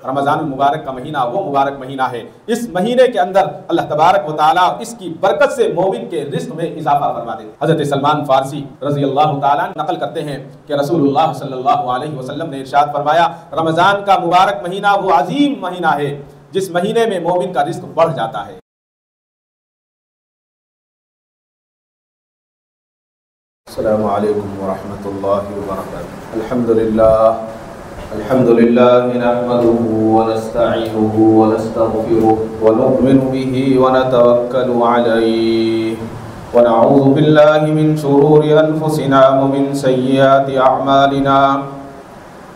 رمضان المبارک کا مہینہ وہ مبارک مہینہ ہے، اس مہینے کے اندر اللہ تبارک و تعالیٰ اس کی برکت سے مومن کے رزق میں اضافہ فرما دے۔ حضرت سلمان فارسی رضی اللہ تعالیٰ نقل کرتے ہیں کہ رسول اللہ صلی اللہ علیہ وسلم نے ارشاد فرمایا، رمضان کا مبارک مہینہ وہ عظیم مہینہ ہے جس مہینے میں مومن کا رزق بڑھ جاتا ہے۔ السلام علیکم ورحمۃ اللہ وبرکاتہ۔ الحمد لله نحمده ونستعينه ونستغفره ونؤمن به ونتوكل عليه ونعوذ بالله من شرور أنفسنا ومن سيئات أعمالنا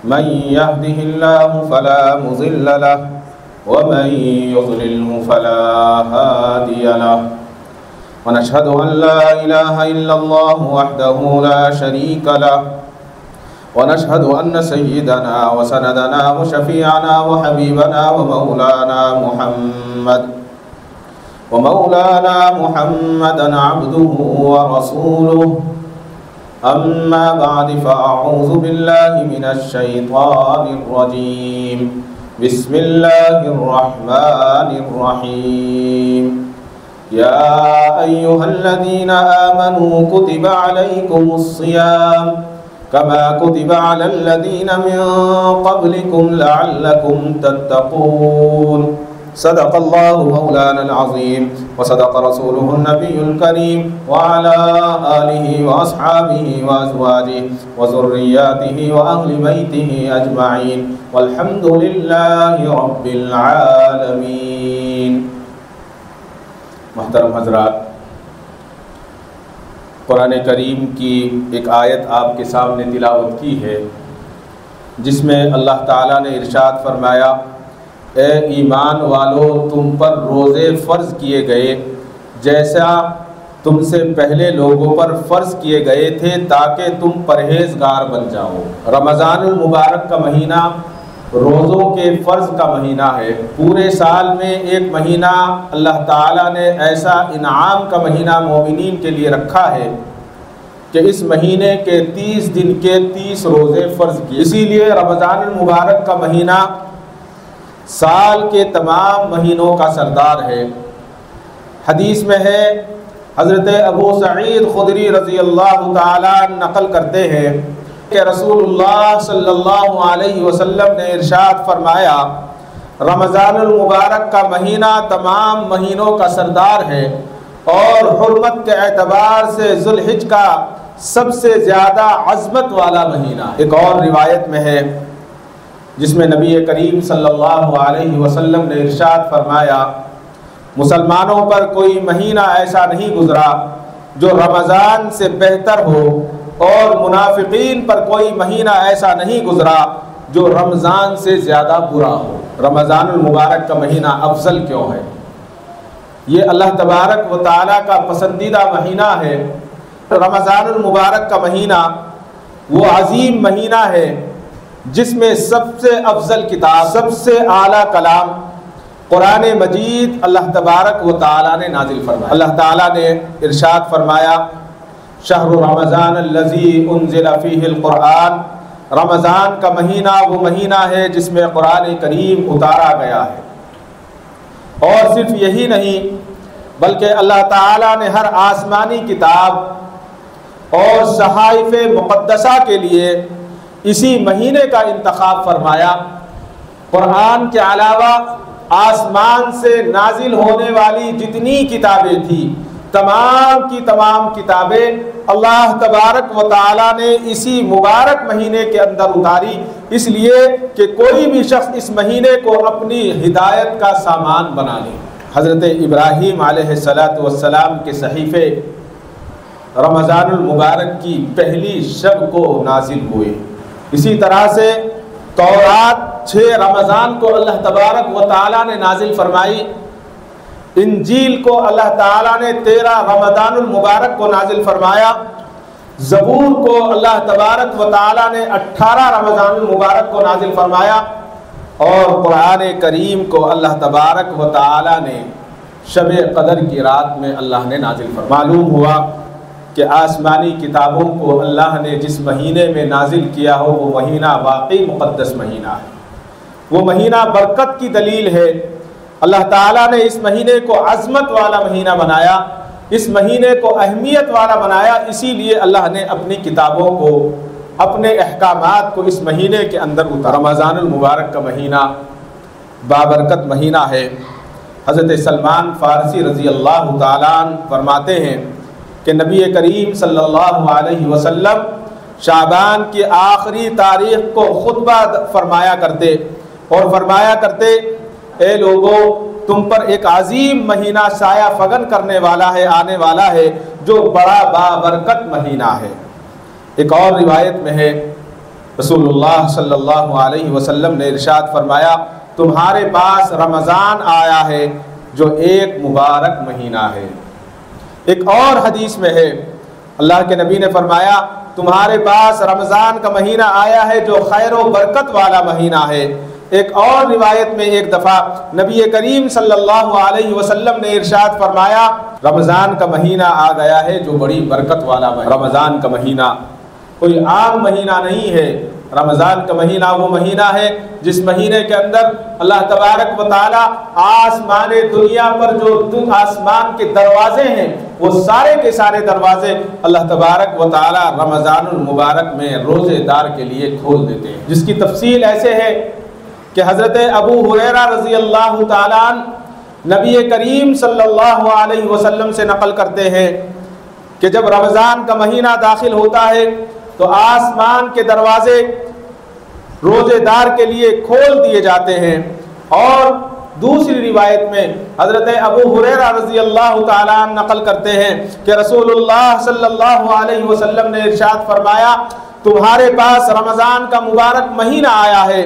من يهده الله فلا مضل له ومن يضلله فلا هادي له ونشهد أن لا إله إلا الله وحده لا شريك له ونشهد أن سيدنا وسندنا وشفيعنا وحبيبنا ومولانا محمدا عبده ورسوله أما بعد فأعوذ بالله من الشيطان الرجيم بسم الله الرحمن الرحيم يا أيها الذين آمنوا كتب عليكم الصيام كما كتب على الذين من قبلكم لعلكم تتقون صدق الله مولانا العظيم وصدق رسوله النبي الكريم وعلى آله وأصحابه وأزواجه وذرياته وأهل بيته أجمعين والحمد لله رب العالمين۔ محترم حضرات، قرآن کریم کی ایک آیت آپ کے سامنے تلاوت کی ہے جس میں اللہ تعالیٰ نے ارشاد فرمایا، اے ایمان والو تم پر روزے فرض کیے گئے جیسا تم سے پہلے لوگوں پر فرض کیے گئے تھے تاکہ تم پرہیزگار بن جاؤ۔ رمضان المبارک کا مہینہ روزوں کے فرض کا مہینہ ہے۔ پورے سال میں ایک مہینہ اللہ تعالیٰ نے ایسا انعام کا مہینہ مومنین کے لیے رکھا ہے کہ اس مہینے کے 30 دن کے 30 روزے فرض کیے۔ اسی لیے رمضان المبارک کا مہینہ سال کے تمام مہینوں کا سردار ہے۔ حدیث میں ہے، حضرت ابو سعید خدری رضی اللہ تعالیٰ نقل کرتے ہیں کہ رسول اللہ صلی اللہ علیہ وسلم نے ارشاد فرمایا، رمضان المبارک کا مہینہ تمام مہینوں کا سردار ہے اور حرمت کے اعتبار سے ذو الحج کا سب سے زیادہ عظمت والا مہینہ۔ ایک اور روایت میں ہے جس میں نبی کریم صلی اللہ علیہ وسلم نے ارشاد فرمایا، مسلمانوں پر کوئی مہینہ ایسا نہیں گزرا جو رمضان سے بہتر ہو اور منافقین پر کوئی مہینہ ایسا نہیں گزرا جو رمضان سے زیادہ برا ہو۔ رمضان المبارک کا مہینہ افضل کیوں ہے؟ یہ اللہ تبارک و تعالیٰ کا پسندیدہ مہینہ ہے۔ رمضان المبارک کا مہینہ وہ عظیم مہینہ ہے جس میں سب سے افضل کتاب، سب سے اعلیٰ کلام قرآن مجید اللہ تبارک و تعالیٰ نے نازل فرمایا۔ اللہ تعالیٰ نے ارشاد فرمایا، شہر رمضان الذی انزل فیہ القرآن، رمضان کا مہینہ وہ مہینہ ہے جس میں قرآن کریم اتارا گیا ہے۔ اور صرف یہی نہیں بلکہ اللہ تعالیٰ نے ہر آسمانی کتاب اور صحائف مقدسہ کے لیے اسی مہینے کا انتخاب فرمایا۔ قرآن کے علاوہ آسمان سے نازل ہونے والی جتنی کتابیں تھیں، تمام کی تمام کتابیں اللہ تبارک و تعالیٰ نے اسی مبارک مہینے کے اندر اتاری، اس لیے کہ کوئی بھی شخص اس مہینے کو اپنی ہدایت کا سامان بنا لے۔ حضرت ابراہیم علیہ السلام کے صحیفے رمضان المبارک کی پہلی شب کو نازل ہوئے۔ اسی طرح سے تورات 6 رمضان کو اللہ تبارک و تعالیٰ نے نازل فرمائی، انجیل کو اللہ تعالیٰ نے 13 رمضان المبارک کو نازل فرمایا، زبور کو اللہ تبارک و تعالیٰ نے 18 رمضان المبارک کو نازل فرمایا، اور قرآن کریم کو اللہ تبارک و تعالیٰ نے شب قدر کی رات میں اللہ نے نازل فرمایا۔ معلوم ہوا کہ آسمانی کتابوں کو اللہ نے جس مہینے میں نازل کیا ہو وہ مہینہ واقعی مقدس مہینہ ہے۔ وہ مہینہ برکت کی دلیل ہے۔ اللہ تعالیٰ نے اس مہینے کو عظمت والا مہینہ بنایا، اس مہینے کو اہمیت والا بنایا، اسی لیے اللہ نے اپنی کتابوں کو، اپنے احکامات کو اس مہینے کے اندر اتارا۔ رمضان المبارک کا مہینہ بابرکت مہینہ ہے۔ حضرت سلمان فارسی رضی اللہ تعالیٰ عنہ فرماتے ہیں کہ نبی کریم صلی اللہ علیہ وسلم شعبان کی آخری تاریخ کو خطبہ فرمایا کرتے اور فرمایا کرتے، اے لوگو، تم پر ایک عظیم مہینہ سایہ فگن کرنے والا ہے، آنے والا ہے، جو بڑا بابرکت مہینہ ہے۔ ایک اور روایت میں ہے رسول اللہ صلی اللہ علیہ وسلم نے ارشاد فرمایا، تمہارے پاس رمضان آیا ہے جو ایک مبارک مہینہ ہے۔ ایک اور حدیث میں ہے اللہ کے نبی نے فرمایا، تمہارے پاس رمضان کا مہینہ آیا ہے جو خیر و برکت والا مہینہ ہے۔ ایک اور روایت میں ایک دفعہ نبی کریم صلی اللہ علیہ وسلم نے ارشاد فرمایا، رمضان کا مہینہ آ گیا ہے جو بڑی برکت والا مہینہ۔ رمضان کا مہینہ کوئی عام مہینہ نہیں ہے، رمضان کا مہینہ وہ مہینہ ہے جس مہینے کے اندر اللہ تبارک و تعالی آسمان دنیا پر جو آسمان کے دروازے ہیں وہ سارے کے سارے دروازے اللہ تبارک و تعالی رمضان المبارک میں روزے دار کے لیے کھول دیتے ہیں، جس کی تفصیل ایسے ہے کہ حضرت ابو ہریرہ رضی اللہ تعالیٰ عنہ نبی کریم صلی اللہ علیہ وسلم سے نقل کرتے ہیں کہ جب رمضان کا مہینہ داخل ہوتا ہے تو آسمان کے دروازے روزے دار کے لیے کھول دیے جاتے ہیں۔ اور دوسری روایت میں حضرت ابو ہریرہ رضی اللہ تعالیٰ عنہ نقل کرتے ہیں کہ رسول اللہ صلی اللہ علیہ وسلم نے ارشاد فرمایا، تمہارے پاس رمضان کا مبارک مہینہ آیا ہے،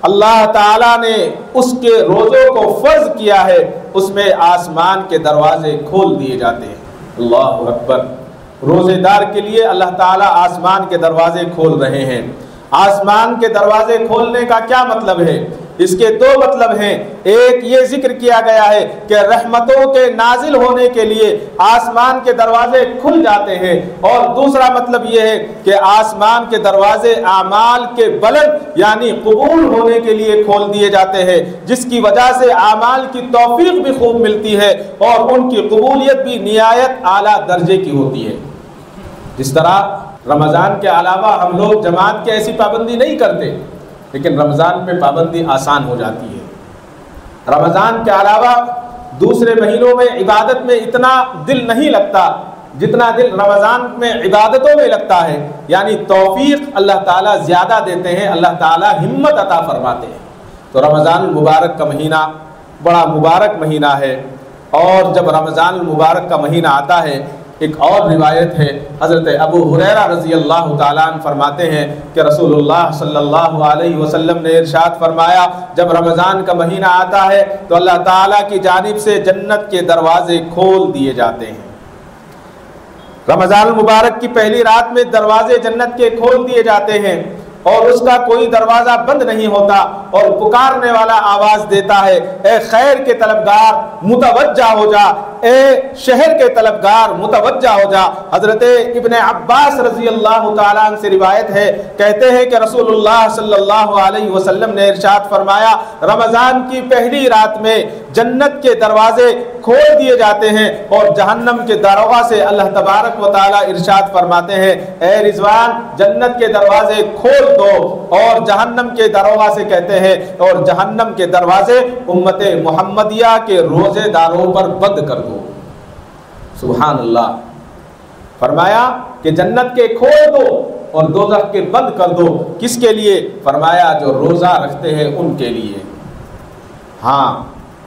اللہ تعالیٰ نے اس کے روزوں کو فرض کیا ہے، اس میں آسمان کے دروازے کھول دیے جاتے ہیں۔ اللہ اکبر! روزے دار کے لیے اللہ تعالیٰ آسمان کے دروازے کھول رہے ہیں۔ آسمان کے دروازے کھولنے کا کیا مطلب ہے؟ اس کے دو مطلب ہیں۔ ایک یہ ذکر کیا گیا ہے کہ رحمتوں کے نازل ہونے کے لیے آسمان کے دروازے کھل جاتے ہیں، اور دوسرا مطلب یہ ہے کہ آسمان کے دروازے اعمال کے بلند یعنی قبول ہونے کے لیے کھول دیے جاتے ہیں، جس کی وجہ سے اعمال کی توفیق بھی خوب ملتی ہے اور ان کی قبولیت بھی نہایت اعلیٰ درجے کی ہوتی ہے۔ جس طرح رمضان کے علاوہ ہم لوگ جماعت کی ایسی پابندی نہیں کرتے، لیکن رمضان میں پابندی آسان ہو جاتی ہے۔ رمضان کے علاوہ دوسرے مہینوں میں عبادت میں اتنا دل نہیں لگتا جتنا دل رمضان میں عبادتوں میں لگتا ہے، یعنی توفیق اللہ تعالیٰ زیادہ دیتے ہیں، اللہ تعالیٰ ہمت عطا فرماتے ہیں۔ تو رمضان المبارک کا مہینہ بڑا مبارک مہینہ ہے، اور جب رمضان المبارک کا مہینہ آتا ہے، ایک اور روایت ہے حضرت ابو ہریرہ رضی اللہ تعالیٰ عنہ فرماتے ہیں کہ رسول اللہ صلی اللہ علیہ وسلم نے ارشاد فرمایا، جب رمضان کا مہینہ آتا ہے تو اللہ تعالیٰ کی جانب سے جنت کے دروازے کھول دیے جاتے ہیں۔ رمضان المبارک کی پہلی رات میں دروازے جنت کے کھول دیے جاتے ہیں اور اس کا کوئی دروازہ بند نہیں ہوتا، اور پکارنے والا آواز دیتا ہے، اے خیر کے طلبگار متوجہ ہو جا، اے شہر کے طلبگار متوجہ ہو جا۔ حضرت ابن عباس رضی اللہ تعالیٰ عنہ سے روایت ہے، کہتے ہیں کہ رسول اللہ صلی اللہ علیہ وسلم نے ارشاد فرمایا، رمضان کی پہلی رات میں جنت کے دروازے کھول دیے جاتے ہیں اور جہنم کے داروغہ سے اللہ تبارک و تعالیٰ ارشاد فرماتے ہیں، اے رضوان جنت کے دروازے کھول دو، اور جہنم کے داروغہ سے کہتے ہیں، اور جہنم کے دروازے امت محمدیہ کے روزے داروں پر بند کر دو۔ سبحان اللہ! فرمایا کہ جنت کے کھول دو اور دوزخ کے بند کر دو۔ کس کے لیے؟ فرمایا جو روزہ رکھتے ہیں ان کے لیے۔ ہاں،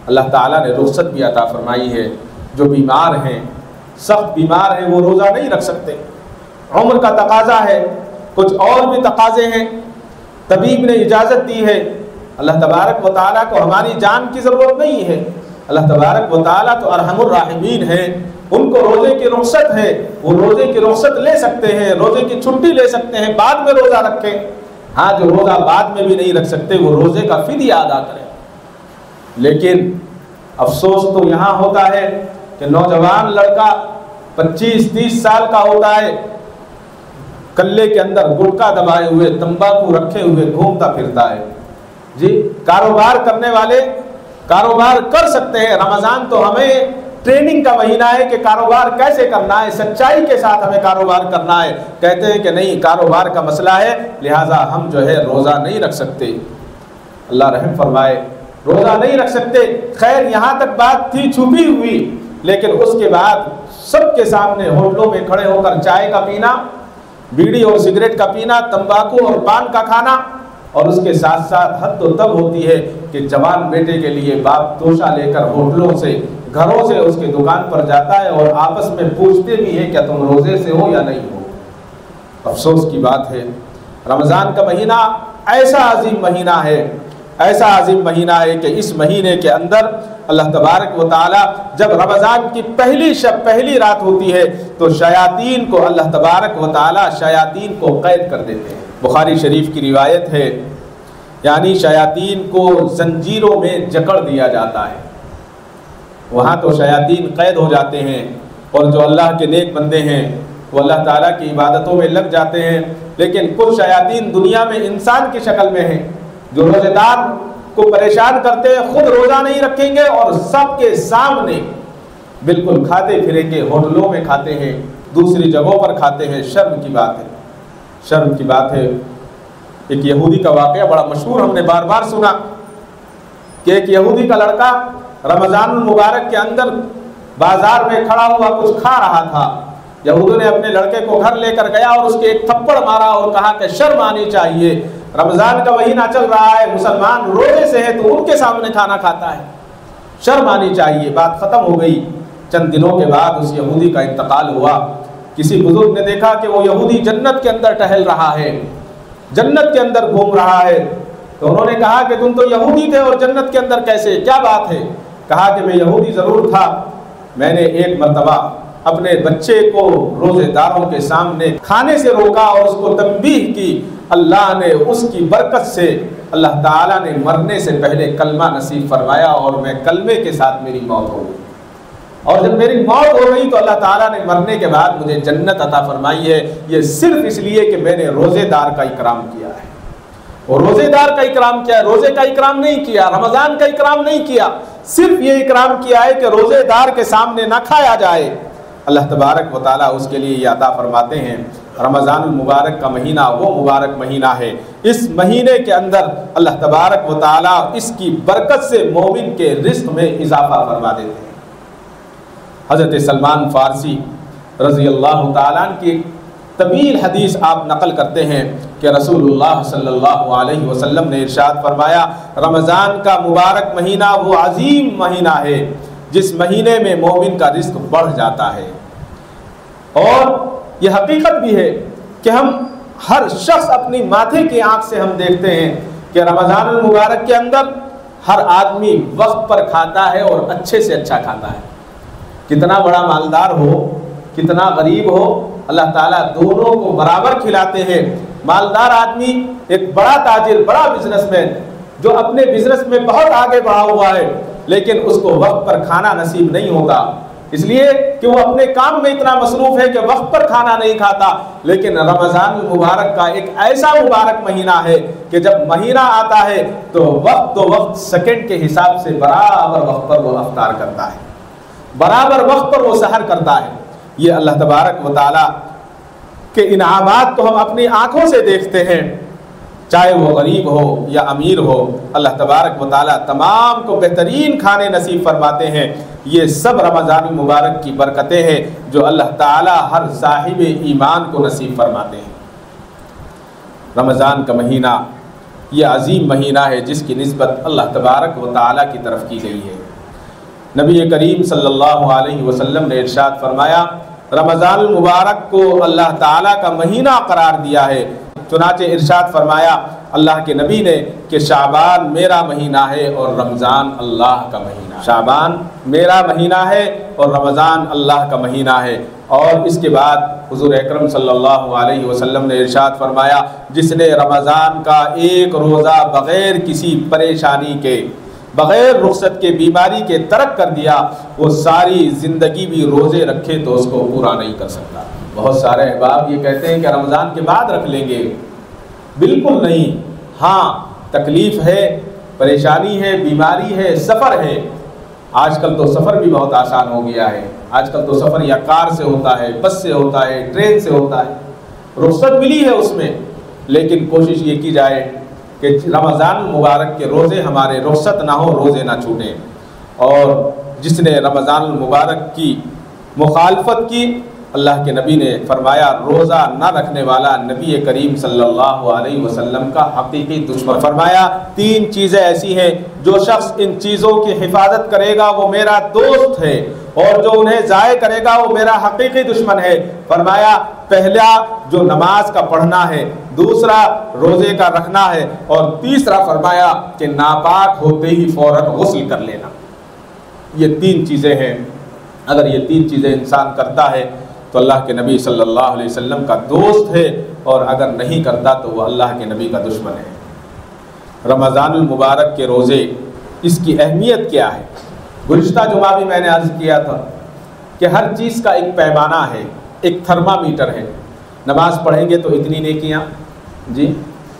اللہ تعالیٰ نے رخصت بھی عطا فرمائی ہے۔ جو بیمار ہیں، سخت بیمار ہیں، وہ روزہ نہیں رکھ سکتے، عمر کا تقاضا ہے، کچھ اور بھی تقاضے ہیں، طبیب نے اجازت دی ہے۔ اللہ تبارک و تعالیٰ کو ہماری جان کی ضرورت نہیں ہے، اللہ تبارک و تعالیٰ تو ارحم الراحمین ہیں، ان کو روزے کی رخصت ہے، وہ روزے کی رخصت لے سکتے ہیں، روزے کی چھٹی لے سکتے ہیں، بعد میں روزہ رکھیں۔ ہاں، جو روزہ بعد میں بھی نہیں رکھ سکتے وہ روزے کا فدیہ ادا کریں۔ لیکن افسوس تو یہاں ہوتا ہے کہ نوجوان لڑکا 25-30 سال کا ہوتا ہے، کلے کے اندر گٹکا دبائے ہوئے، تمباکو رکھے ہوئے گھومتا پھرتا ہے، جی کاروبار کرنے والے کاروبار کر سکتے ہیں، رمضان تو ہمیں ٹریننگ کا مہینہ ہے کہ کاروبار کیسے کرنا ہے، سچائی کے ساتھ ہمیں کاروبار کرنا ہے۔ کہتے ہیں کہ نہیں، کاروبار کا مسئلہ ہے لہٰذا ہم جو ہے روزہ نہیں رکھ سکتے۔ اللہ رحم فرمائے، روزہ نہیں رکھ سکتے۔ خیر یہاں تک بات تھی چھپی ہوئی، لیکن اس کے بعد سب کے سامنے ہوٹلوں میں کھڑے ہو کر چائے کا پینا، بیڑی اور سگریٹ کا پینا، تمباکو اور پان کا کھانا، اور اس کے ساتھ ساتھ حد تو تب ہوتی ہے کہ جوان بیٹے کے لیے باپ توشہ لے کر ہوٹلوں سے، گھروں سے اس کی دکان پر جاتا ہے اور آپس میں پوچھتے بھی ہیں کیا تم روزے سے ہو یا نہیں ہو۔ افسوس کی بات ہے، رمضان کا مہینہ ایسا عظیم مہینہ ہے، ایسا عظیم مہینہ ہے کہ اس مہینے کے اندر اللہ تبارک و تعالی جب رمضان کی پہلی شب، پہلی رات ہوتی ہے تو شیاطین کو اللہ تبارک و تعالی شیاطین کو قید کر دیتے ہیں۔ بخاری شریف کی روایت ہے، یعنی شیاطین کو زنجیروں میں جکڑ دیا جاتا ہے، وہاں تو شیاطین قید ہو جاتے ہیں، اور جو اللہ کے نیک بندے ہیں وہ اللہ تعالیٰ کی عبادتوں میں لگ جاتے ہیں۔ لیکن کچھ شیاطین دنیا میں انسان کی شکل میں ہیں جو روزے دار کو پریشان کرتے ہیں، خود روزہ نہیں رکھیں گے اور سب کے سامنے بالکل کھاتے پھریں گے، ہوٹلوں میں کھاتے ہیں، دوسری جگہوں پر کھاتے ہیں۔ شرم کی بات ہے، شرم کی بات ہے۔ ایک یہودی کا واقعہ بڑا مشہور ہم نے بار بار سنا کہ ایک یہودی کا لڑکا رمضان المبارک کے اندر بازار میں کھڑا ہوا کچھ کھا رہا تھا۔ یہودی نے اپنے لڑکے کو گھر لے کر گیا اور اس کے ایک تھپڑ مارا اور کہا کہ شرم آنی چاہیے، رمضان کا مہینہ چل رہا ہے، مسلمان روزے سے ہے تو ان کے سامنے کھانا کھاتا ہے، شرم آنی چاہیے۔ بات ختم ہو گئی۔ چند دنوں کے بعد اس یہودی کا انتقال ہوا۔ کسی بزرگ نے دیکھا کہ وہ یہودی جنت کے اندر ٹہل رہا ہے، جنت کے اندر گھوم رہا ہے، تو انہوں نے کہا کہ تم تو یہودی تھے اور جنت کے اندر کیسے، کیا بات ہے؟ کہا کہ میں یہودی ضرور تھا، میں نے ایک مرتبہ اپنے بچے کو روزے داروں کے سامنے کھانے سے روکا اور اس کو تنبیہ کی، اللہ نے اس کی برکت سے اللہ تعالیٰ نے مرنے سے پہلے کلمہ نصیب فرمایا اور میں کلمے کے ساتھ میری موت ہو گئی، اور جب میری موت ہو گئی تو اللہ تعالیٰ نے مرنے کے بعد مجھے جنت عطا فرمائی ہے۔ یہ صرف اس لیے کہ میں نے روزے دار کا اکرام کیا ہے، اور روزے دار کا اکرام کیا ہے، روزے کا اکرام نہیں کیا، رمضان کا اکرام نہیں کیا، صرف یہ اکرام کیا ہے کہ روزے دار کے سامنے نہ کھایا جائے۔ اللہ تبارک و تعالیٰ اس کے لیے یہ عطا فرماتے ہیں۔ رمضان المبارک کا مہینہ وہ مبارک مہینہ ہے، اس مہینے کے اندر اللہ تبارک و تعالیٰ اس کی برکت سے مومن کے رزق میں اضافہ فرما دیتے ہیں۔ حضرت سلمان فارسی رضی اللہ تعالیٰ عنہ کی طویل حدیث آپ نقل کرتے ہیں کہ رسول اللہ صلی اللہ علیہ وسلم نے ارشاد فرمایا، رمضان کا مبارک مہینہ وہ عظیم مہینہ ہے جس مہینے میں مومن کا رزق بڑھ جاتا ہے۔ اور یہ حقیقت بھی ہے کہ ہم ہر شخص اپنی ماتھے کی آنکھ سے ہم دیکھتے ہیں کہ رمضان المبارک کے اندر ہر آدمی وقت پر کھاتا ہے اور اچھے سے اچھا کھاتا ہے، کتنا بڑا مالدار ہو، کتنا غریب ہو، اللہ تعالیٰ دونوں کو برابر کھلاتے ہیں۔ مالدار آدمی ایک بڑا تاجر، بڑا بزنس مین جو اپنے بزنس میں بہت آگے بڑھا ہوا ہے، لیکن اس کو وقت پر کھانا نصیب نہیں ہوتا، اس لیے کہ وہ اپنے کام میں اتنا مصروف ہے کہ وقت پر کھانا نہیں کھاتا۔ لیکن رمضان المبارک کا ایک ایسا مبارک مہینہ ہے کہ جب مہینہ آتا ہے تو وقت سیکنڈ کے حساب سے برابر وقت پر وہ افطار کرتا ہے، برابر وقت پر وہ سحر کرتا ہے۔ یہ اللہ تبارک و تعالیٰ کے انعامات تو ہم اپنی آنکھوں سے دیکھتے ہیں، چاہے وہ غریب ہو یا امیر ہو، اللہ تبارک و تعالیٰ تمام کو بہترین کھانے نصیب فرماتے ہیں۔ یہ سب رمضان المبارک کی برکتیں ہیں جو اللہ تعالیٰ ہر صاحب ایمان کو نصیب فرماتے ہیں۔ رمضان کا مہینہ یہ عظیم مہینہ ہے جس کی نسبت اللہ تبارک و تعالیٰ کی طرف کی گئی ہے۔ نبی کریم صلی اللہ علیہ وسلم نے ارشاد فرمایا، رمضان المبارک کو اللہ تعالیٰ کا مہینہ قرار دیا ہے، چنانچہ ارشاد فرمایا اللہ کے نبی نے کہ شعبان میرا مہینہ ہے اور رمضان اللہ کا مہینہ ہے، شعبان میرا مہینہ ہے اور رمضان اللہ کا مہینہ ہے۔ اور اس کے بعد حضور اکرم صلی اللہ علیہ وسلم نے ارشاد فرمایا، جس نے رمضان کا ایک روزہ بغیر کسی پریشانی کے، بغیر رخصت کے، بیماری کے ترک کر دیا، وہ ساری زندگی بھی روزے رکھے تو اس کو پورا نہیں کر سکتا۔ بہت سارے احباب یہ کہتے ہیں کہ رمضان کے بعد رکھ لیں گے، بالکل نہیں۔ ہاں، تکلیف ہے، پریشانی ہے، بیماری ہے، سفر ہے. آج کل تو سفر بھی بہت آسان ہو گیا ہے. آج کل تو سفر یا کار سے ہوتا ہے، بس سے ہوتا ہے، ٹرین سے ہوتا ہے. رخصت ملی ہے اس میں، لیکن کوشش یہ کی جائے کہ رمضان المبارک کے روزے ہمارے رخصت نہ ہو، روزے نہ چھوٹیں. اور جس نے رمضان المبارک کی مخالفت کی، اللہ کے نبی نے فرمایا روزہ نہ رکھنے والا نبی کریم صلی اللہ علیہ وسلم کا حقیقی دشمن. فرمایا 3 چیزیں ایسی ہیں جو شخص ان چیزوں کی حفاظت کرے گا وہ میرا دوست ہے، اور جو انہیں ضائع کرے گا وہ میرا حقیقی دشمن ہے. فرمایا پہلا جو نماز کا پڑھنا ہے، دوسرا روزے کا رکھنا ہے، اور تیسرا فرمایا کہ ناپاک ہوتے ہی فوراً غسل کر لینا. یہ 3 چیزیں ہیں. اگر یہ 3 چیزیں انسان کرتا ہے تو اللہ کے نبی صلی اللہ علیہ وسلم کا دوست ہے، اور اگر نہیں کرتا تو وہ اللہ کے نبی کا دشمن ہے. رمضان المبارک کے روزے، اس کی اہمیت کیا ہے؟ گزشتہ جمعہ بھی میں نے عرض کیا تھا کہ ہر چیز کا ایک پیمانہ ہے، ایک تھرمامیٹر ہے. نماز پڑھیں گے تو اتنی نیکیاں، جی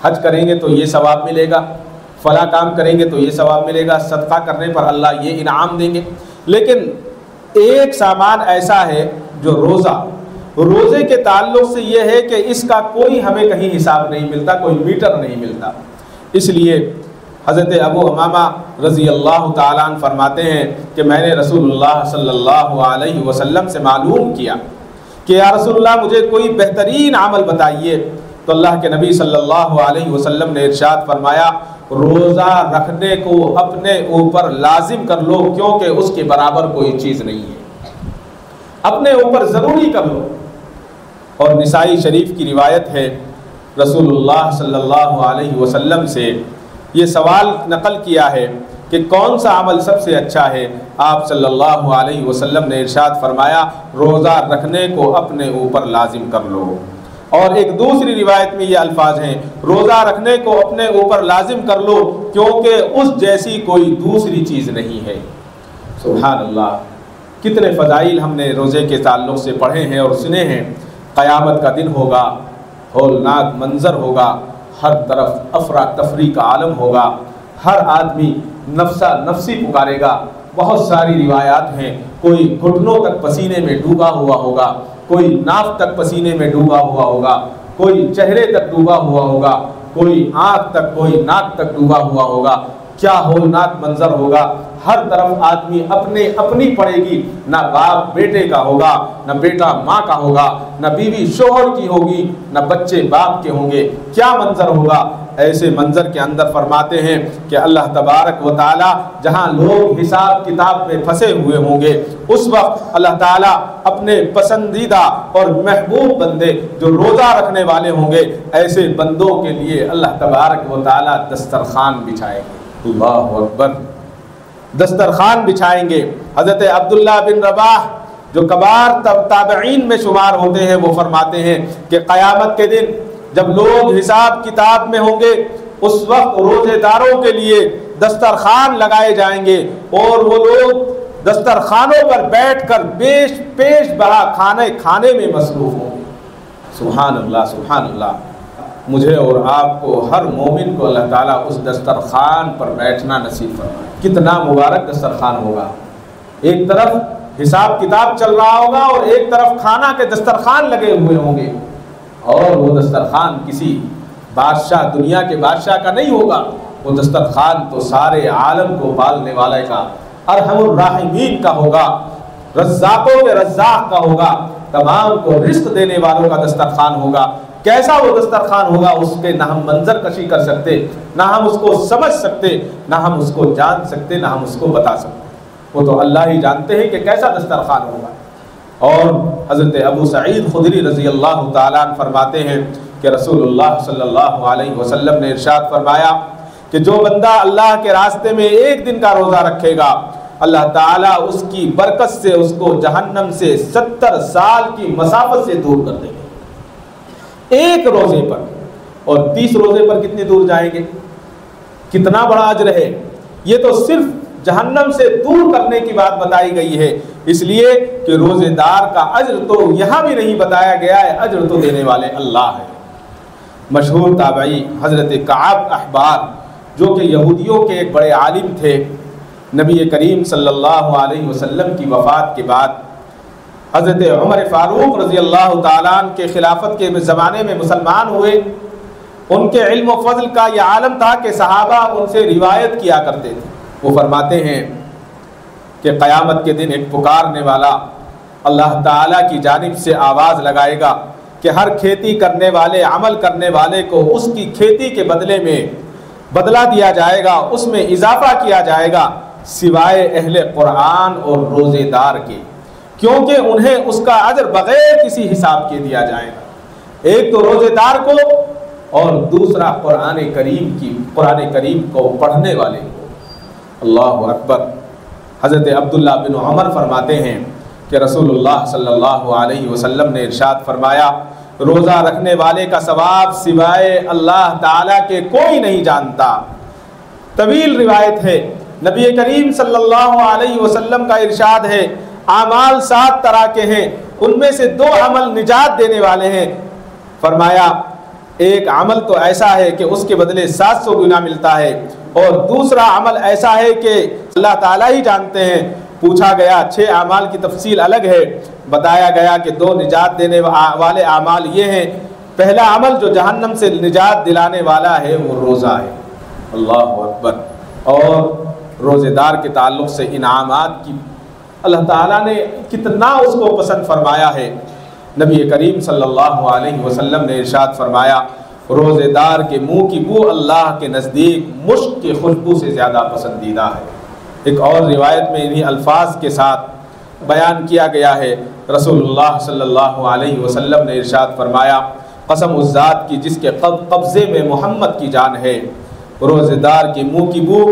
حج کریں گے تو یہ ثواب ملے گا، فلاں کام کریں گے تو یہ ثواب ملے گا، صدقہ کرنے پر اللہ یہ انعام دیں گے. لیکن ایک سامان ایسا ہے جو روزے کے تعلق سے یہ ہے کہ اس کا کوئی ہمیں کہیں حساب نہیں ملتا، کوئی میٹر نہیں ملتا. اس لیے حضرت ابو امامہ رضی اللہ تعالیٰ عنہ فرماتے ہیں کہ میں نے رسول اللہ صلی اللہ علیہ وسلم سے معلوم کیا کہ یا رسول اللہ مجھے کوئی بہترین عمل بتائیے. تو اللہ کے نبی صلی اللہ علیہ وسلم نے ارشاد فرمایا روزہ رکھنے کو اپنے اوپر لازم کر لو، کیونکہ اس کے برابر کوئی چیز نہیں ہے. اپنے اوپر ضروری کر لو. اور نسائی شریف کی روایت ہے، رسول اللہ صلی اللہ علیہ وسلم سے یہ سوال نقل کیا ہے کہ کون سا عمل سب سے اچھا ہے. آپ صلی اللہ علیہ وسلم نے ارشاد فرمایا روزہ رکھنے کو اپنے اوپر لازم کر لو. اور ایک دوسری روایت میں یہ الفاظ ہیں روزہ رکھنے کو اپنے اوپر لازم کر لو کیونکہ اس جیسی کوئی دوسری چیز نہیں ہے. سبحان اللہ، کتنے فضائل ہم نے روزے کے تعلق سے پڑھے ہیں اور سنے ہیں. قیامت کا دن ہوگا، ہولناک منظر ہوگا، ہر طرف افراتفری کا عالم ہوگا، ہر آدمی نفسا نفسی پکارے گا. بہت ساری روایات ہیں، کوئی گھٹنوں تک پسینے میں ڈوبا ہوا ہوگا، کوئی ناف تک پسینے میں ڈوبا ہوا ہوگا، کوئی چہرے تک ڈوبا ہوا ہوگا، کوئی آنکھ تک، کوئی ناک تک ڈوبا ہوا ہوگا. کیا ہولناک منظر ہوگا. ہر طرف آدمی اپنی پڑے گی، نہ باپ بیٹے کا ہوگا، نہ بیٹا ماں کا ہوگا، نہ بیوی شوہر کی ہوگی، نہ بچے باپ کے ہوں گے. کیا منظر ہوگا. ایسے منظر کے اندر فرماتے ہیں کہ اللہ تبارک و تعالی جہاں لوگ حساب کتاب میں پھنسے ہوئے ہوں گے اس وقت اللہ تعالیٰ اپنے پسندیدہ اور محبوب بندے جو روزہ رکھنے والے ہوں گے ایسے بندوں کے لیے اللہ تبارک و تعالیٰ دسترخوان بچھائیں گے. اللہ اکبر. دسترخوان بچھائیں گے. حضرت عبداللہ بن رواح جو کبار تابعین میں شمار ہوتے ہیں وہ فرماتے ہیں کہ قیامت کے دن جب لوگ حساب کتاب میں ہوں گے اس وقت روزے داروں کے لیے دسترخوان لگائے جائیں گے اور وہ لوگ دسترخوانوں پر بیٹھ کر پیش بہا کھانے میں مصروف ہوں گے. سبحان اللہ سبحان اللہ. مجھے اور آپ کو ہر مومن کو اللہ تعالیٰ اس دسترخوان پر بیٹھنا نصیب فرمائے. کتنا مبارک دسترخوان ہوگا. ایک طرف حساب کتاب چل رہا ہوگا اور ایک طرف کھانا کے دسترخوان لگے ہوئے ہوں گے. اور وہ دسترخوان کسی بادشاہ دنیا کے بادشاہ کا نہیں ہوگا. وہ دسترخوان تو سارے عالم کو پالنے والے کا، ارحم الراحمین کا ہوگا، رزاقوں کے رزاق کا ہوگا، تمام کو رزق دینے والوں کا دسترخوان ہوگا. کیسا وہ دسترخوان ہوگا اس کے نہ ہم منظر کشی کر سکتے، نہ ہم اس کو سمجھ سکتے، نہ ہم اس کو جان سکتے، نہ ہم اس کو بتا سکتے. وہ تو اللہ ہی جانتے ہیں کہ کیسا دسترخوان ہوگا. اور حضرت ابو سعید خدری رضی اللہ تعالیٰ عنہ فرماتے ہیں کہ رسول اللہ صلی اللہ علیہ وسلم نے ارشاد فرمایا کہ جو بندہ اللہ کے راستے میں ایک دن کا روزہ رکھے گا اللہ تعالیٰ اس کی برکت سے اس کو جہنم سے 70 سال کی مسافت سے دور کر دیں گے ایک روزے پر. اور 30 روزے پر کتنی دور جائیں گے. کتنا بڑا اجر ہے. یہ تو صرف جہنم سے دور کرنے کی بات بتائی گئی ہے، اس لیے کہ روزے دار کا اجر تو یہاں بھی نہیں بتایا گیا ہے، اجر تو دینے والے اللہ ہے. مشہور تابعی حضرت کعب احبار جو کہ یہودیوں کے ایک بڑے عالم تھے، نبی کریم صلی اللہ علیہ وسلم کی وفات کے بعد حضرت عمر فاروق رضی اللہ تعالیٰ عنہ کے خلافت کے زمانے میں مسلمان ہوئے۔ ان کے علم و فضل کا یہ عالم تھا کہ صحابہ ان سے روایت کیا کرتے تھے۔ وہ فرماتے ہیں کہ قیامت کے دن ایک پکارنے والا اللہ تعالیٰ کی جانب سے آواز لگائے گا کہ ہر کھیتی کرنے والے، عمل کرنے والے کو اس کی کھیتی کے بدلے میں بدلہ دیا جائے گا، اس میں اضافہ کیا جائے گا، سوائے اہل قرآن اور روزے دار کے، کیونکہ انہیں اس کا اجر بغیر کسی حساب کے دیا جائے گا۔ ایک تو روزے دار کو اور دوسرا قرآن کریم کو پڑھنے والے کو۔ اللہ اکبر۔ حضرت عبداللہ بن عمر فرماتے ہیں کہ رسول اللہ صلی اللہ علیہ وسلم نے ارشاد فرمایا، روزہ رکھنے والے کا ثواب سوائے اللہ تعالیٰ کے کوئی نہیں جانتا۔ طویل روایت ہے، نبی کریم صلی اللہ علیہ وسلم کا ارشاد ہے، اعمال 7 طرح کے ہیں، ان میں سے 2 عمل نجات دینے والے ہیں۔ فرمایا ایک عمل تو ایسا ہے کہ اس کے بدلے 700 گنا ملتا ہے، اور دوسرا عمل ایسا ہے کہ اللہ تعالیٰ ہی جانتے ہیں۔ پوچھا گیا 6 اعمال کی تفصیل الگ ہے، بتایا گیا کہ 2 نجات دینے والے اعمال یہ ہیں۔ پہلا عمل جو جہنم سے نجات دلانے والا ہے وہ روزہ ہے۔ اللہ اکبر۔ اور روزے دار کے تعلق سے انعامات کی اللہ تعالیٰ نے کتنا اس کو پسند فرمایا ہے۔ نبی کریم صلی اللہ علیہ وسلم نے ارشاد فرمایا، روزے دار کے منہ کی بو اللہ کے نزدیک مشک کی خوشبو سے زیادہ پسندیدہ ہے۔ ایک اور روایت میں انہی الفاظ کے ساتھ بیان کیا گیا ہے، رسول اللہ صلی اللہ علیہ وسلم نے ارشاد فرمایا، قسم اس ذات کی جس کے قبضے میں محمد کی جان ہے، روزے دار کے منہ کی بو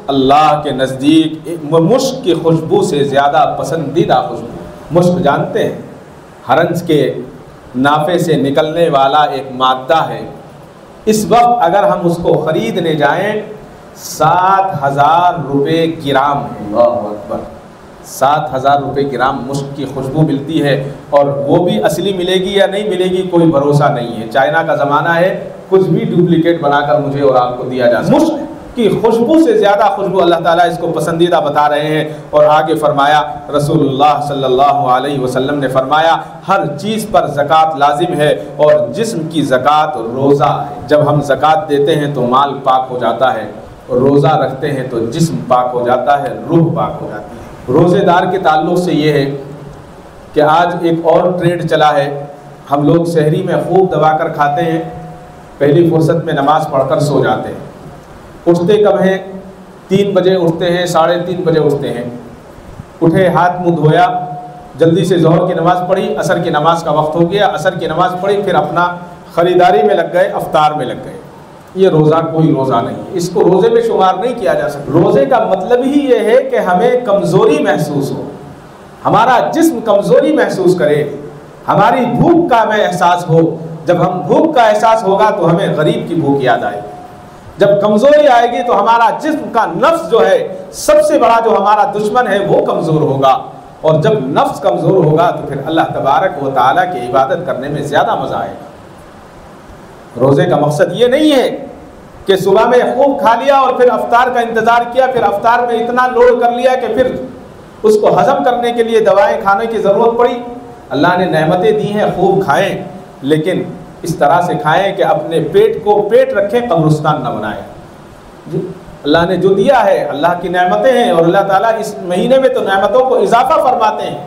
اللہ کے نزدیک مشک کی خوشبو سے زیادہ پسندیدہ خوشبو۔ مشک جانتے ہیں، ہرنس کے نافے سے نکلنے والا ایک مادہ ہے۔ اس وقت اگر ہم اس کو خریدنے جائیں 7,000 روپے گرام ہے۔ اللہ اکبر۔ 7,000 روپے گرام مشک کی خوشبو ملتی ہے، اور وہ بھی اصلی ملے گی یا نہیں ملے گی کوئی بھروسہ نہیں ہے۔ چائنا کا زمانہ ہے، کچھ بھی ڈپلیکیٹ بنا کر مجھے اور آپ کو دیا جا سکتا ہے۔ مشک کی خوشبو سے زیادہ خوشبو اللہ تعالیٰ اس کو پسندیدہ بتا رہے ہیں۔ اور آگے فرمایا، رسول اللہ صلی اللہ علیہ وسلم نے فرمایا، ہر چیز پر زکوٰۃ لازم ہے، اور جسم کی زکوٰۃ روزہ ہے۔ جب ہم زکوٰۃ دیتے ہیں تو مال پاک ہو جاتا ہے، اور روزہ رکھتے ہیں تو جسم پاک ہو جاتا ہے، روح پاک ہو جاتی ہے۔ روزے دار کے تعلق سے یہ ہے کہ آج ایک اور ٹرینڈ چلا ہے، ہم لوگ سحری میں خوب دبا کر کھاتے ہیں، پہلی فرصت میں نماز پڑھ کر سو جاتے ہیں۔ اٹھتے کب ہیں؟ 3 بجے اٹھتے ہیں، 3:30 بجے اٹھتے ہیں۔ اٹھے، ہاتھ منہ دھویا، جلدی سے ظہر کی نماز پڑھی، عصر کی نماز کا وقت ہو گیا، عصر کی نماز پڑھی، پھر اپنا خریداری میں لگ گئے، افطار میں لگ گئے۔ یہ روزہ کوئی روزہ نہیں ہے، اس کو روزے میں شمار نہیں کیا جا سکتا۔ روزے کا مطلب ہی یہ ہے کہ ہمیں کمزوری محسوس ہو، ہمارا جسم کمزوری محسوس کرے، ہماری بھوک کا ہمیں احساس ہو۔ جب ہم بھوک کا احساس ہوگا تو ہمیں غریب کی بھوک یاد آئے گی۔ جب کمزوری آئے گی تو ہمارا جسم کا نفس جو ہے، سب سے بڑا جو ہمارا دشمن ہے، وہ کمزور ہوگا، اور جب نفس کمزور ہوگا تو پھر اللہ تبارک و تعالیٰ کی عبادت کرنے میں زیادہ مزہ آئے گا۔ روزے کا مقصد یہ نہیں ہے کہ صبح میں خوب کھا لیا اور پھر افطار کا انتظار کیا، پھر افطار میں اتنا لوڈ کر لیا کہ پھر اس کو ہضم کرنے کے لیے دوائیں کھانے کی ضرورت پڑی۔ اللہ نے نعمتیں دی ہیں، خوب کھائیں، لیکن اس طرح سے کھائیں کہ اپنے پیٹ کو پیٹ رکھیں، قبرستان نہ بنائیں۔ اللہ نے جو دیا ہے اللہ کی نعمتیں ہیں، اور اللہ تعالیٰ اس مہینے میں تو نعمتوں کو اضافہ فرماتے ہیں،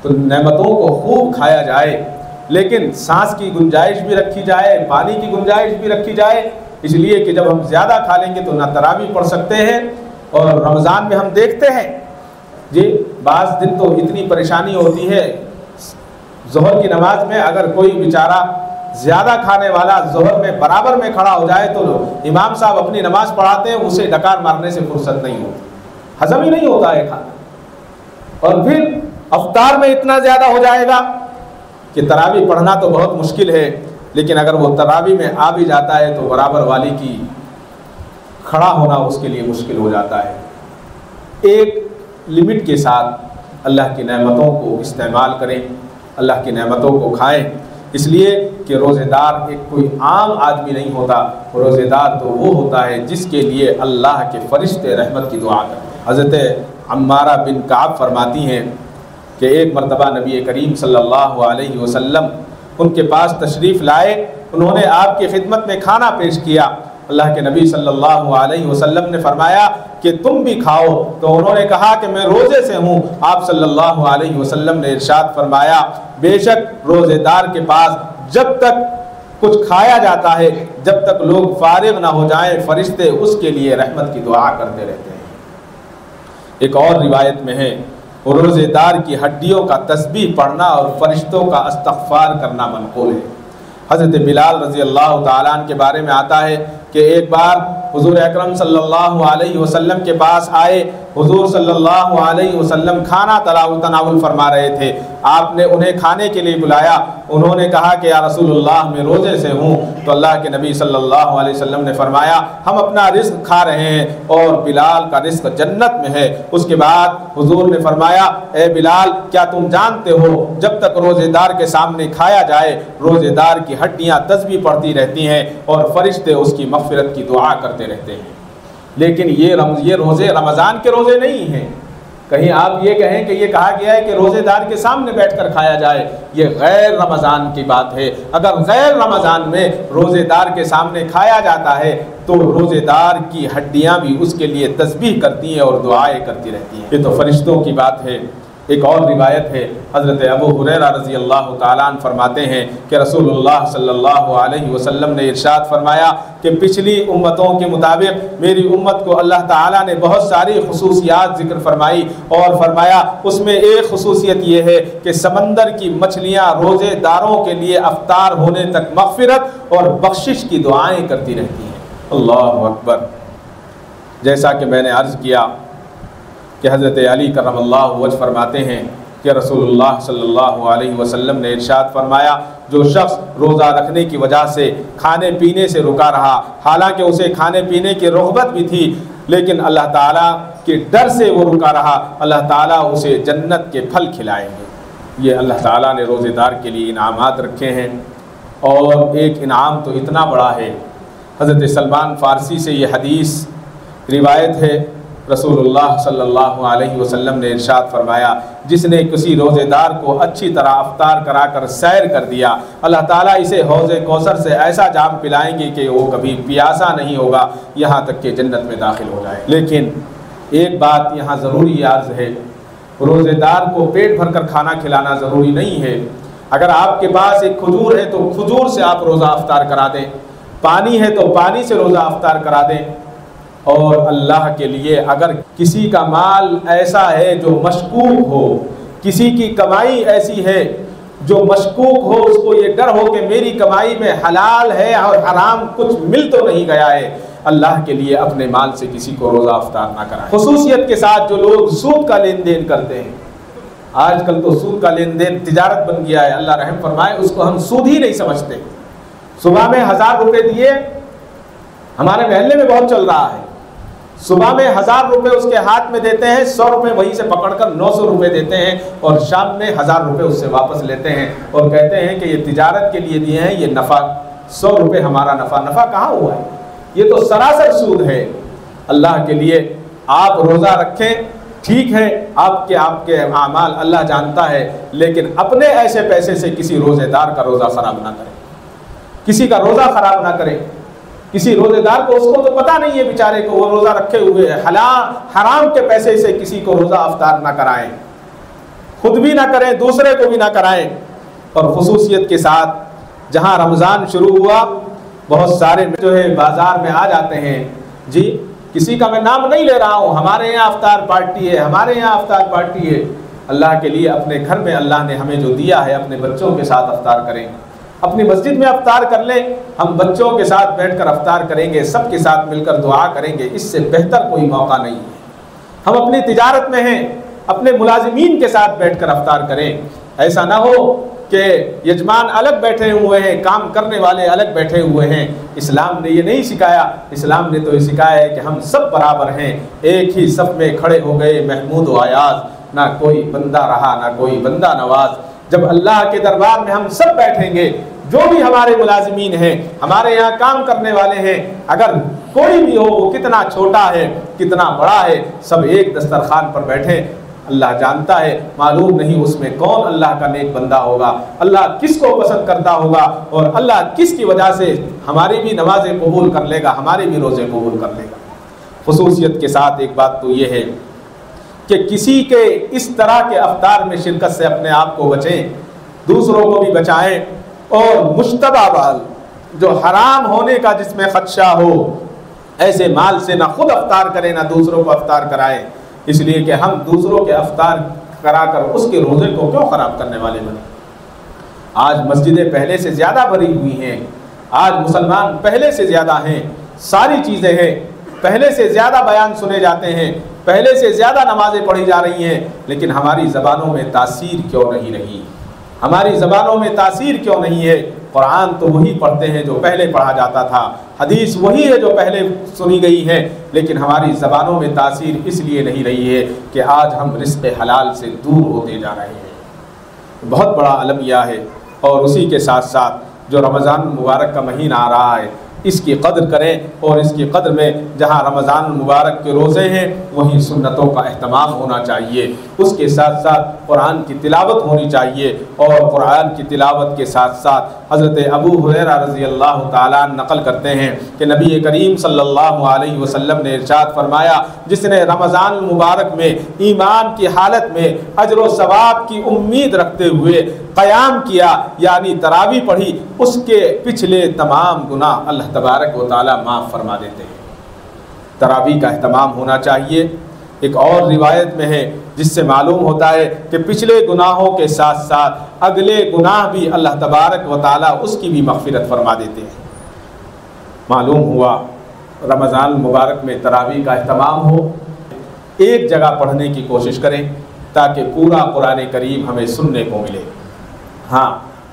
تو نعمتوں کو خوب کھایا جائے، لیکن سانس کی گنجائش بھی رکھی جائے، پانی کی گنجائش بھی رکھی جائے، اس لیے کہ جب ہم زیادہ کھا لیں گے تو نہ تراویح پڑھ سکتے ہیں۔ اور رمضان میں ہم دیکھتے ہیں جی، بعض دن تو اتنی پریشانی ہوتی ہے، ظہر کی نماز میں اگر کوئی بیچارہ زیادہ کھانے والا ظہر میں برابر میں کھڑا ہو جائے تو امام صاحب اپنی نماز پڑھاتے ہیں، اسے ڈکار مارنے سے فرصت نہیں ہوتی، ہضم ہی نہیں ہوتا ہے کھانا۔ اور پھر افطار میں اتنا زیادہ ہو جائے گا کہ تراویح پڑھنا تو بہت مشکل ہے، لیکن اگر وہ تراویح میں آ بھی جاتا ہے تو برابر والی کی کھڑا ہونا اس کے لیے مشکل ہو جاتا ہے۔ ایک لمٹ کے ساتھ اللہ کی نعمتوں کو استعمال کریں، اللہ کی نعمتوں کو کھائیں۔ اس لیے کہ روزے دار ایک کوئی عام آدمی نہیں ہوتا، روزے دار تو وہ ہوتا ہے جس کے لیے اللہ کے فرشتے رحمت کی دعا کرتے ہیں۔ حضرت عمارہ بن کعب فرماتی ہیں کہ ایک مرتبہ نبی کریم صلی اللہ علیہ وسلم ان کے پاس تشریف لائے، انہوں نے آپ کی خدمت میں کھانا پیش کیا۔ اللہ کے نبی صلی اللہ علیہ وسلم نے فرمایا کہ تم بھی کھاؤ، تو انہوں نے کہا کہ میں روزے سے ہوں۔ آپ صلی اللہ علیہ وسلم نے ارشاد فرمایا بے شک روزے دار کے پاس جب تک کچھ کھایا جاتا ہے، جب تک لوگ فارغ نہ ہو جائیں، فرشتے اس کے لیے رحمت کی دعا کرتے رہتے ہیں۔ ایک اور روایت میں ہے روزے دار کی ہڈیوں کا تسبیح پڑھنا اور فرشتوں کا استغفار کرنا منقول ہے۔ حضرت بلال رضی اللہ تعالیٰ عنہ کے بارے میں آتا ہے کہ ایک بار حضور اکرم صلی اللہ علیہ وسلم کے پاس آئے، حضور صلی اللہ علیہ وسلم کھانا تناول فرما رہے تھے، آپ نے انہیں کھانے کے لیے بلایا، انہوں نے کہا کہ یا رسول اللہ میں روزے سے ہوں، تو اللہ کے نبی صلی اللہ علیہ وسلم نے فرمایا ہم اپنا رزق کھا رہے ہیں اور بلال کا رزق جنت میں ہے۔ اس کے بعد حضور نے فرمایا اے بلال کیا تم جانتے ہو جب تک روزے دار کے سامنے کھایا جائے روزے دار کی ہڈیاں تسبیح پڑھتی رہتی ہیں اور فرشتے اس کی مغفرت کی دعا کرتے رہتے ہیں۔ لیکن یہ روزے رمضان کے روزے نہیں ہیں۔ کہیں آپ یہ کہیں کہ یہ کہا گیا ہے کہ روزے دار کے سامنے بیٹھ کر کھایا جائے، یہ غیر رمضان کی بات ہے۔ اگر غیر رمضان میں روزے دار کے سامنے کھایا جاتا ہے تو روزے دار کی ہڈیاں بھی اس کے لیے تسبیح کرتی ہیں اور دعائیں کرتی رہتی ہیں۔ یہ تو فرشتوں کی بات ہے۔ ایک اور روایت ہے، حضرت ابو ہریرہ رضی اللہ تعالیٰ عنہ فرماتے ہیں کہ رسول اللہ صلی اللہ علیہ وسلم نے ارشاد فرمایا کہ پچھلی امتوں کے مطابق میری امت کو اللہ تعالیٰ نے بہت ساری خصوصیات ذکر فرمائی، اور فرمایا اس میں ایک خصوصیت یہ ہے کہ سمندر کی مچھلیاں روزے داروں کے لیے افطار ہونے تک مغفرت اور بخشش کی دعائیں کرتی رہتی ہیں۔ اللہ اکبر۔ جیسا کہ میں نے عرض کیا کہ حضرت علی کرم اللہ وجہ فرماتے ہیں کہ رسول اللہ صلی اللہ علیہ وسلم نے ارشاد فرمایا جو شخص روزہ رکھنے کی وجہ سے کھانے پینے سے رکا رہا، حالانکہ اسے کھانے پینے کی رغبت بھی تھی لیکن اللہ تعالیٰ کے ڈر سے وہ رکا رہا، اللہ تعالیٰ اسے جنت کے پھل کھلائیں گے۔ یہ اللہ تعالیٰ نے روزے دار کے لیے انعامات رکھے ہیں، اور ایک انعام تو اتنا بڑا ہے۔ حضرت سلمان فارسی سے یہ حدیث روایت ہے، رسول اللہ صلی اللہ علیہ وسلم نے ارشاد فرمایا جس نے کسی روزے دار کو اچھی طرح افطار کرا کر سیر کر دیا، اللہ تعالیٰ اسے حوض کوثر سے ایسا جام پلائیں گے کہ وہ کبھی پیاسا نہیں ہوگا یہاں تک کہ جنت میں داخل ہو جائے۔ لیکن ایک بات یہاں ضروری عرض ہے، روزے دار کو پیٹ بھر کر کھانا کھلانا ضروری نہیں ہے۔ اگر آپ کے پاس ایک کھجور ہے تو کھجور سے آپ روزہ افطار کرا دیں، پانی ہے تو پانی سے روزہ افطار کرا دیں، اور اللہ کے لیے اگر کسی کا مال ایسا ہے جو مشکوک ہو، کسی کی کمائی ایسی ہے جو مشکوک ہو، اس کو یہ ڈر ہو کہ میری کمائی میں حلال ہے اور حرام کچھ مل تو نہیں گیا ہے، اللہ کے لیے اپنے مال سے کسی کو روزہ افطار نہ کرائیں۔ خصوصیت کے ساتھ جو لوگ سود کا لین دین کرتے ہیں، آج کل تو سود کا لین دین تجارت بن گیا ہے، اللہ رحم فرمائے، اس کو ہم سود ہی نہیں سمجھتے۔ صبح میں 1000 روپے دیے، ہمارے محلے میں بہت چل رہا ہے، صبح میں 1000 روپے اس کے ہاتھ میں دیتے ہیں، 100 روپے وہیں سے پکڑ کر 900 روپے دیتے ہیں، اور شام میں 1000 روپے اس سے واپس لیتے ہیں اور کہتے ہیں کہ یہ تجارت کے لیے دیے ہیں، یہ نفع 100 روپے ہمارا نفع کہاں ہوا ہے؟ یہ تو سراسر سود ہے۔ اللہ کے لیے آپ روزہ رکھیں، ٹھیک ہے، آپ کے اعمال اللہ جانتا ہے، لیکن اپنے ایسے پیسے سے کسی روزے دار کا روزہ خراب نہ کریں، کسی کا روزہ خراب نہ کریں۔ کسی روزے دار کو، اس کو تو پتہ نہیں ہے بیچارے کو، وہ روزہ رکھے ہوئے ہے، حرام کے پیسے سے کسی کو روزہ افطار نہ کرائیں، خود بھی نہ کریں، دوسرے کو بھی نہ کرائیں۔ اور خصوصیت کے ساتھ جہاں رمضان شروع ہوا بہت سارے جو ہے بازار میں آ جاتے ہیں، جی کسی کا میں نام نہیں لے رہا ہوں، ہمارے یہاں افطار پارٹی ہے، ہمارے یہاں افطار پارٹی ہے۔ اللہ کے لیے اپنے گھر میں اللہ نے ہمیں جو دیا ہے اپنے بچوں کے ساتھ افطار کریں، اپنی مسجد میں افطار کر لیں، ہم بچوں کے ساتھ بیٹھ کر افطار کریں گے، سب کے ساتھ مل کر دعا کریں گے، اس سے بہتر کوئی موقع نہیں ہے۔ ہم اپنی تجارت میں ہیں، اپنے ملازمین کے ساتھ بیٹھ کر افطار کریں، ایسا نہ ہو کہ یجمان الگ بیٹھے ہوئے ہیں، کام کرنے والے الگ بیٹھے ہوئے ہیں۔ اسلام نے یہ نہیں سکھایا، اسلام نے تو یہ سکھایا ہے کہ ہم سب برابر ہیں، ایک ہی صف میں کھڑے ہو گئے محمود و ایاز، نہ کوئی بندہ رہا نہ کوئی بندہ نواز۔ جب اللہ کے دربار میں ہم سب بیٹھیں گے، جو بھی ہمارے ملازمین ہیں، ہمارے یہاں کام کرنے والے ہیں، اگر کوئی بھی ہو، وہ کتنا چھوٹا ہے کتنا بڑا ہے، سب ایک دسترخوان پر بیٹھیں، اللہ جانتا ہے، معلوم نہیں اس میں کون اللہ کا نیک بندہ ہوگا، اللہ کس کو پسند کرتا ہوگا، اور اللہ کس کی وجہ سے ہماری بھی نمازیں قبول کر لے گا، ہمارے بھی روزے قبول کر لے گا۔ خصوصیت کے ساتھ ایک بات تو یہ ہے کہ کسی کے اس طرح کے افطار میں شرکت سے اپنے آپ کو بچیں، دوسروں کو بھی بچائیں، اور مشتبہ مال جو حرام ہونے کا جس میں خدشہ ہو، ایسے مال سے نہ خود افطار کریں نہ دوسروں کو افطار کرائیں، اس لیے کہ ہم دوسروں کے افطار کرا کر اس کے روزے کو کیوں خراب کرنے والے بنے۔ آج مسجدیں پہلے سے زیادہ بھری ہوئی ہیں، آج مسلمان پہلے سے زیادہ ہیں، ساری چیزیں ہیں، پہلے سے زیادہ بیان سنے جاتے ہیں، پہلے سے زیادہ نمازیں پڑھی جا رہی ہیں، لیکن ہماری زبانوں میں تاثیر کیوں نہیں رہی؟ ہماری زبانوں میں تاثیر کیوں نہیں ہے؟ قرآن تو وہی پڑھتے ہیں جو پہلے پڑھا جاتا تھا، حدیث وہی ہے جو پہلے سنی گئی ہے، لیکن ہماری زبانوں میں تاثیر اس لیے نہیں رہی ہے کہ آج ہم رزق حلال سے دور ہوتے جا رہے ہیں۔ بہت بڑا المیہ ہے، اور اسی کے ساتھ ساتھ جو رمضان المبارک کا مہینہ آ رہا ہے، اس کی قدر کریں، اور اس کی قدر میں جہاں رمضان المبارک کے روزے ہیں وہیں سنتوں کا اہتمام ہونا چاہیے، اس کے ساتھ ساتھ قرآن کی تلاوت ہونی چاہیے، اور قرآن کی تلاوت کے ساتھ ساتھ حضرت ابو ہریرہ رضی اللہ تعالیٰ نقل کرتے ہیں کہ نبی کریم صلی اللہ علیہ وسلم نے ارشاد فرمایا، جس نے رمضان المبارک میں ایمان کی حالت میں اجر و ثواب کی امید رکھتے ہوئے قیام کیا، یعنی تراویح پڑھی، اس کے پچھلے تمام گناہ اللہ تبارک و تعالیٰ معاف فرما دیتے ہیں۔ تراویح کا اہتمام ہونا چاہیے۔ ایک اور روایت میں ہے جس سے معلوم ہوتا ہے کہ پچھلے گناہوں کے ساتھ ساتھ اگلے گناہ بھی اللہ تبارک و تعالیٰ اس کی بھی مغفرت فرما دیتے ہیں۔ معلوم ہوا رمضان المبارک میں تراویح کا اہتمام ہو، ایک جگہ پڑھنے کی کوشش کریں تاکہ پورا قرآن کریم ہمیں سننے کو ملے۔ ہاں،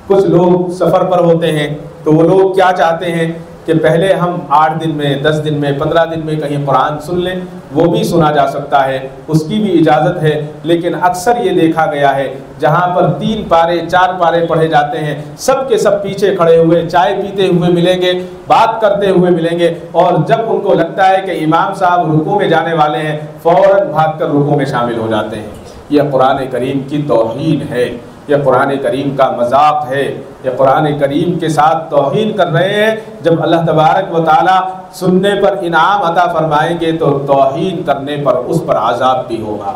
کچھ لوگ سفر پر ہوتے ہیں تو وہ لوگ کیا چاہتے ہیں کہ پہلے ہم 8 دن میں 10 دن میں 15 دن میں کہیں قرآن سن لیں، وہ بھی سنا جا سکتا ہے، اس کی بھی اجازت ہے، لیکن اکثر یہ دیکھا گیا ہے جہاں پر 3 پارے 4 پارے پڑھے جاتے ہیں، سب کے سب پیچھے کھڑے ہوئے چائے پیتے ہوئے ملیں گے، بات کرتے ہوئے ملیں گے، اور جب ان کو لگتا ہے کہ امام صاحب رکوع میں جانے والے ہیں فوراً بھاگ کر رکوع میں شامل ہو جاتے ہیں۔ یہ قرآن کریم کی توہین ہے، یہ قرآن کریم کا مذاق ہے، یہ قرآن کریم کے ساتھ توہین کر رہے ہیں۔ جب اللہ تبارک و تعالیٰ سننے پر انعام عطا فرمائیں گے تو توہین کرنے پر اس پر عذاب بھی ہوگا۔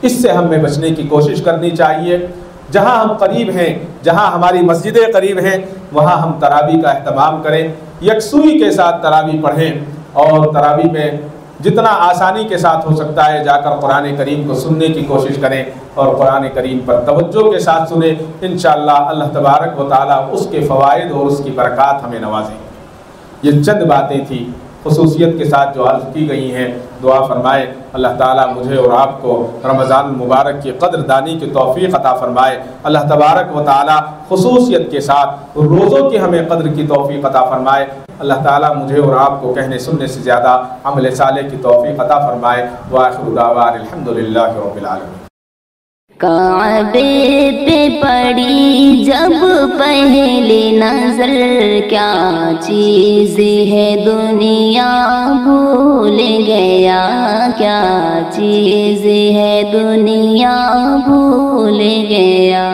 اس سے ہمیں بچنے کی کوشش کرنی چاہیے۔ جہاں ہم قریب ہیں، جہاں ہماری مسجدیں قریب ہیں، وہاں ہم تراویح کا اہتمام کریں، یکسوئی کے ساتھ تراویح پڑھیں، اور تراویح میں جتنا آسانی کے ساتھ ہو سکتا ہے جا کر قرآن کریم کو سننے کی کوشش کریں، اور قرآن کریم پر توجہ کے ساتھ سنیں۔ انشاءاللہ اللہ تبارک و تعالیٰ اس کے فوائد اور اس کی برکات ہمیں نوازیں گے۔ یہ چند باتیں تھیں خصوصیت کے ساتھ جو عرض کی گئی ہیں۔ دعا فرمائے اللہ تعالیٰ مجھے اور آپ کو رمضان المبارک کی قدر دانی کی توفیق عطا فرمائے۔ اللہ تبارک و تعالیٰ خصوصیت کے ساتھ روزوں کی ہمیں قدر کی توفیق عطا فرمائے۔ اللہ تعالیٰ مجھے اور آپ کو کہنے سننے سے زیادہ عمل صالح کی توفیق عطا فرمائے۔ وآخر دعوانا الحمدللہ رب العالمین۔ کعبے پہ پڑی جب پہلی نظر، کیا چیز ہے دنیا بھول گیا، کیا چیز ہے دنیا بھول گیا۔